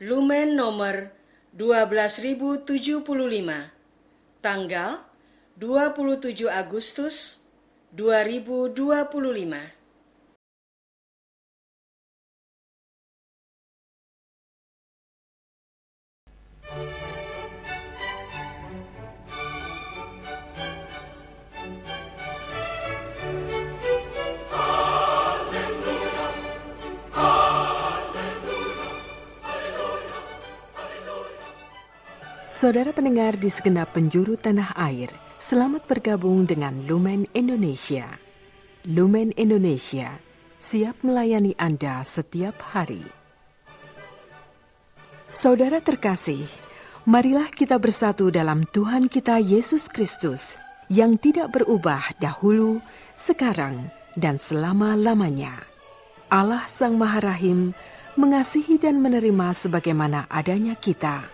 Lumen nomor 12.075, tanggal 27 Agustus 2025. Saudara pendengar di segenap penjuru tanah air, selamat bergabung dengan Lumen Indonesia. Lumen Indonesia siap melayani Anda setiap hari. Saudara terkasih, marilah kita bersatu dalam Tuhan kita Yesus Kristus yang tidak berubah dahulu, sekarang, dan selama-lamanya. Allah Sang Maha Rahim mengasihi dan menerima sebagaimana adanya kita.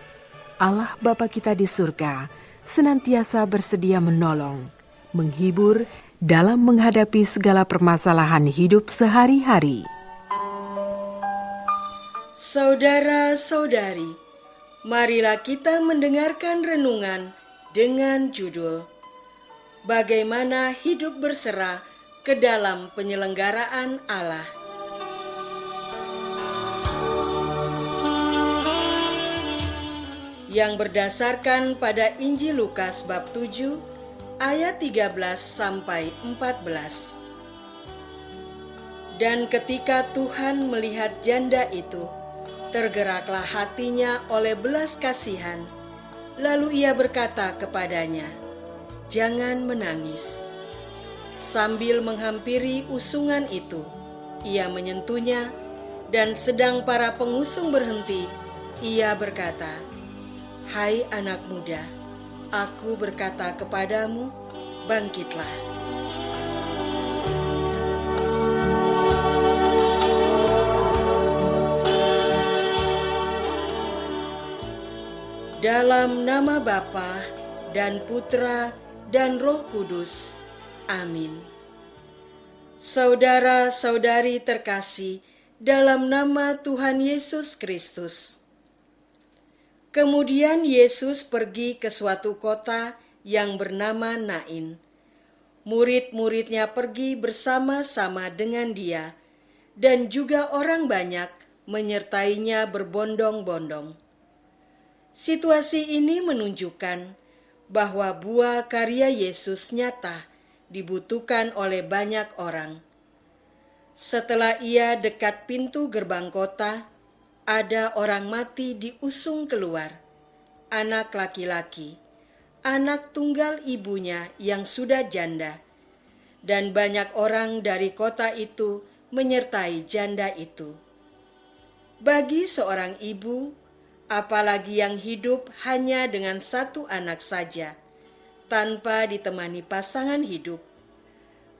Allah Bapa kita di surga senantiasa bersedia menolong, menghibur dalam menghadapi segala permasalahan hidup sehari-hari. Saudara-saudari, marilah kita mendengarkan renungan dengan judul Bagaimana Hidup Berserah ke dalam Penyelenggaraan Allah. Yang berdasarkan pada Injil Lukas bab 7 ayat 13 sampai 14. Dan ketika Tuhan melihat janda itu, tergeraklah hatinya oleh belas kasihan, lalu ia berkata kepadanya, "Jangan menangis." Sambil menghampiri usungan itu, ia menyentuhnya, dan sedang para pengusung berhenti, ia berkata, "Hai anak muda, aku berkata kepadamu, bangkitlah." Dalam nama Bapa dan Putra dan Roh Kudus. Amin. Saudara-saudari terkasih dalam nama Tuhan Yesus Kristus. Kemudian Yesus pergi ke suatu kota yang bernama Nain. Murid-muridnya pergi bersama-sama dengan dia, dan juga orang banyak menyertainya berbondong-bondong. Situasi ini menunjukkan bahwa buah karya Yesus nyata dibutuhkan oleh banyak orang. Setelah ia dekat pintu gerbang kota, ada orang mati diusung keluar, anak laki-laki, anak tunggal ibunya yang sudah janda, dan banyak orang dari kota itu menyertai janda itu. Bagi seorang ibu, apalagi yang hidup hanya dengan satu anak saja, tanpa ditemani pasangan hidup,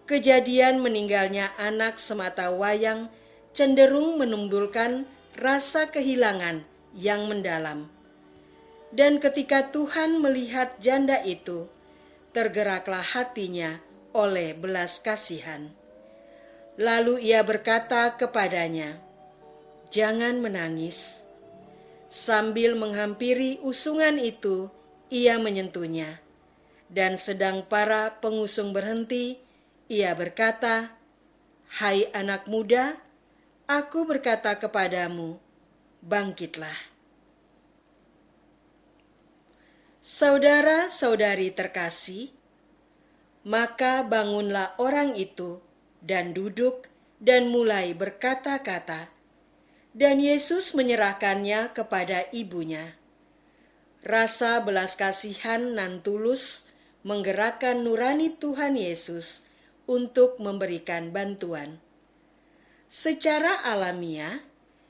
kejadian meninggalnya anak semata wayang cenderung menimbulkan rasa kehilangan yang mendalam. Dan ketika Tuhan melihat janda itu, tergeraklah hatinya oleh belas kasihan. Lalu ia berkata kepadanya, "Jangan menangis." Sambil menghampiri usungan itu, ia menyentuhnya. Dan sedang para pengusung berhenti, ia berkata, "Hai anak muda, aku berkata kepadamu, bangkitlah." Saudara-saudari terkasih, maka bangunlah orang itu dan duduk dan mulai berkata-kata, dan Yesus menyerahkannya kepada ibunya. Rasa belas kasihan nan tulus menggerakkan nurani Tuhan Yesus untuk memberikan bantuan. Secara alamiah,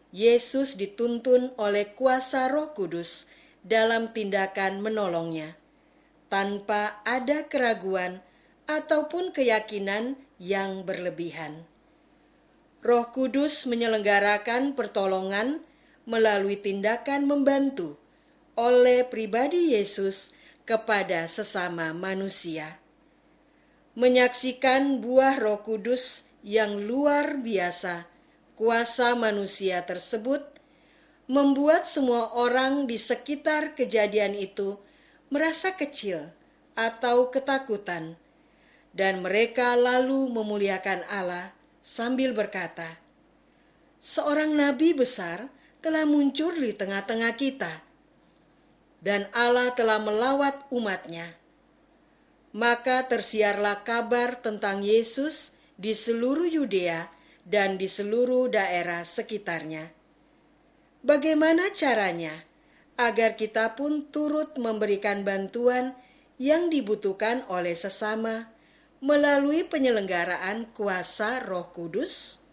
Yesus dituntun oleh kuasa Roh Kudus dalam tindakan menolongnya, tanpa ada keraguan ataupun keyakinan yang berlebihan. Roh Kudus menyelenggarakan pertolongan melalui tindakan membantu oleh pribadi Yesus kepada sesama manusia. Menyaksikan buah Roh Kudus yang luar biasa, kuasa manusia tersebut membuat semua orang di sekitar kejadian itu merasa kecil atau ketakutan, dan mereka lalu memuliakan Allah sambil berkata, "Seorang nabi besar telah muncul di tengah-tengah kita, dan Allah telah melawat umat-Nya." Maka tersiarlah kabar tentang Yesus di seluruh Yudea dan di seluruh daerah sekitarnya. Bagaimana caranya agar kita pun turut memberikan bantuan yang dibutuhkan oleh sesama melalui penyelenggaraan kuasa Roh Kudus?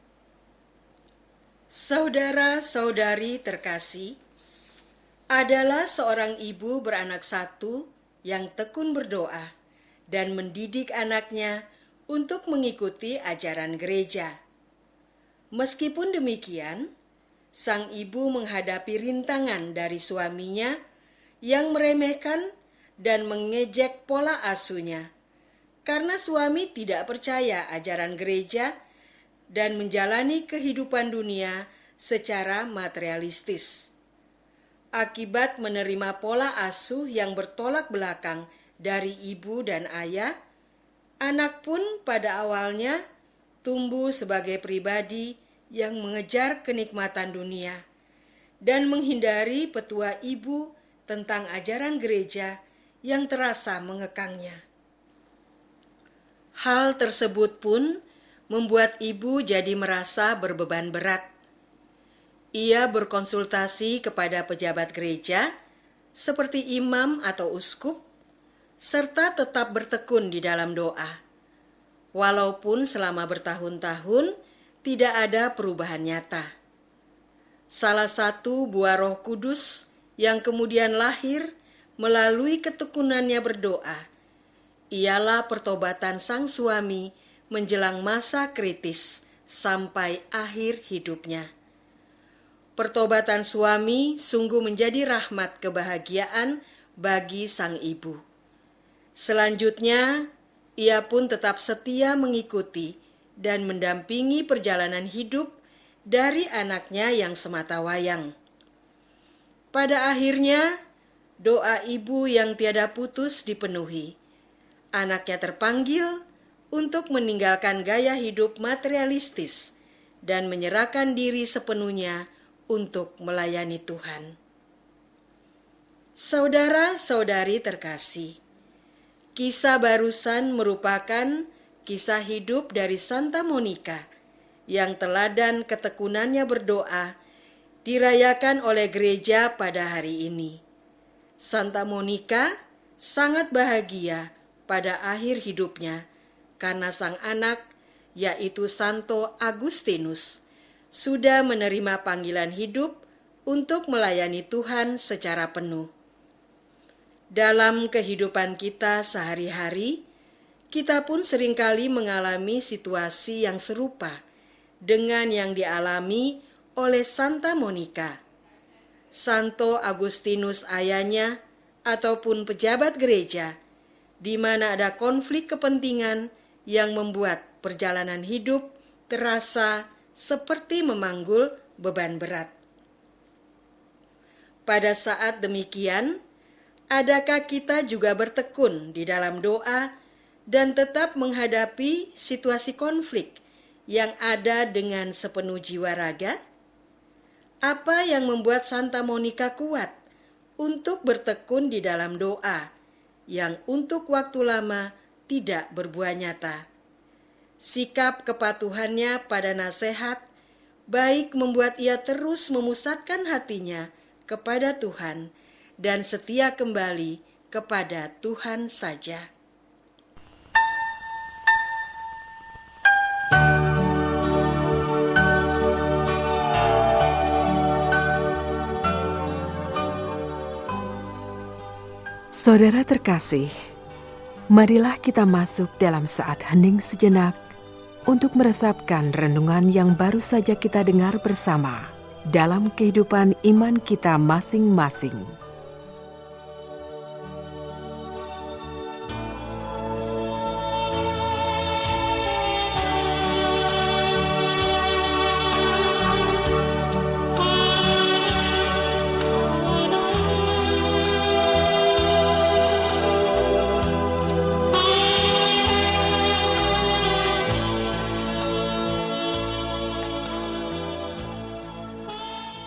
Saudara-saudari terkasih, adalah seorang ibu beranak satu yang tekun berdoa dan mendidik anaknya untuk mengikuti ajaran gereja. Meskipun demikian, sang ibu menghadapi rintangan dari suaminya yang meremehkan dan mengejek pola asuhnya, karena suami tidak percaya ajaran gereja dan menjalani kehidupan dunia secara materialistis. Akibat menerima pola asuh yang bertolak belakang dari ibu dan ayah, anak pun pada awalnya tumbuh sebagai pribadi yang mengejar kenikmatan dunia dan menghindari petua ibu tentang ajaran gereja yang terasa mengekangnya. Hal tersebut pun membuat ibu jadi merasa berbeban berat. Ia berkonsultasi kepada pejabat gereja seperti imam atau uskup, serta tetap bertekun di dalam doa. Walaupun selama bertahun-tahun tidak ada perubahan nyata. Salah satu buah Roh Kudus yang kemudian lahir melalui ketekunannya berdoa ialah pertobatan sang suami menjelang masa kritis sampai akhir hidupnya. Pertobatan suami sungguh menjadi rahmat kebahagiaan bagi sang ibu. Selanjutnya, ia pun tetap setia mengikuti dan mendampingi perjalanan hidup dari anaknya yang sematawayang. Pada akhirnya, doa ibu yang tiada putus dipenuhi. Anaknya terpanggil untuk meninggalkan gaya hidup materialistis dan menyerahkan diri sepenuhnya untuk melayani Tuhan. Saudara-saudari terkasih, kisah barusan merupakan kisah hidup dari Santa Monica yang teladan ketekunannya berdoa dirayakan oleh gereja pada hari ini. Santa Monica sangat bahagia pada akhir hidupnya karena sang anak, yaitu Santo Agustinus, sudah menerima panggilan hidup untuk melayani Tuhan secara penuh. Dalam kehidupan kita sehari-hari, kita pun seringkali mengalami situasi yang serupa dengan yang dialami oleh Santa Monica. Santo Agustinus ayahnya ataupun pejabat gereja, di mana ada konflik kepentingan yang membuat perjalanan hidup terasa seperti memanggul beban berat. Pada saat demikian, adakah kita juga bertekun di dalam doa dan tetap menghadapi situasi konflik yang ada dengan sepenuh jiwa raga? Apa yang membuat Santa Monica kuat untuk bertekun di dalam doa yang untuk waktu lama tidak berbuah nyata? Sikap kepatuhannya pada nasihat baik membuat ia terus memusatkan hatinya kepada Tuhan dan setia kembali kepada Tuhan saja. Saudara terkasih, marilah kita masuk dalam saat hening sejenak untuk meresapkan renungan yang baru saja kita dengar bersama dalam kehidupan iman kita masing-masing.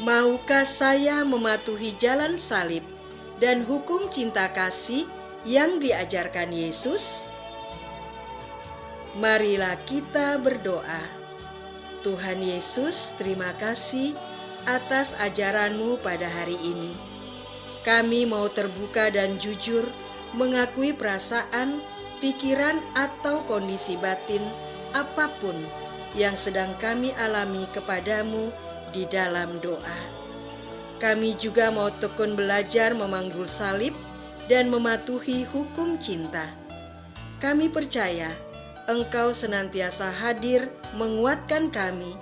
Maukah saya mematuhi jalan salib dan hukum cinta kasih yang diajarkan Yesus? Marilah kita berdoa. Tuhan Yesus, terima kasih atas ajaran-Mu pada hari ini. Kami mau terbuka dan jujur mengakui perasaan, pikiran, atau kondisi batin apapun yang sedang kami alami kepadamu di dalam doa. Kami juga mau tekun belajar memanggul salib dan mematuhi hukum cinta. Kami percaya Engkau senantiasa hadir menguatkan kami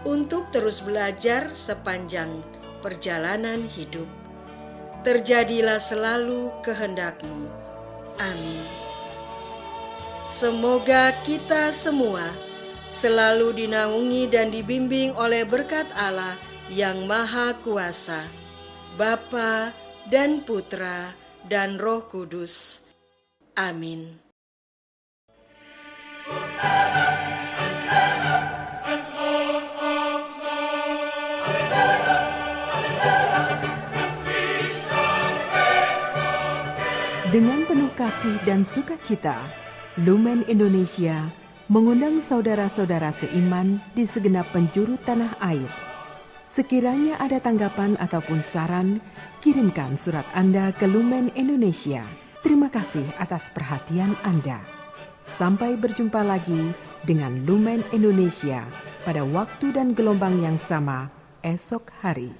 untuk terus belajar sepanjang perjalanan hidup. Terjadilah selalu kehendak-Mu. Amin. Semoga kita semua selalu dinaungi dan dibimbing oleh berkat Allah yang Maha Kuasa, Bapa dan Putra dan Roh Kudus. Amin. Dengan penuh kasih dan sukacita, Lumen Indonesia mengundang saudara-saudara seiman di segenap penjuru tanah air. Sekiranya ada tanggapan ataupun saran, kirimkan surat Anda ke Lumen Indonesia. Terima kasih atas perhatian Anda. Sampai berjumpa lagi dengan Lumen Indonesia pada waktu dan gelombang yang sama esok hari.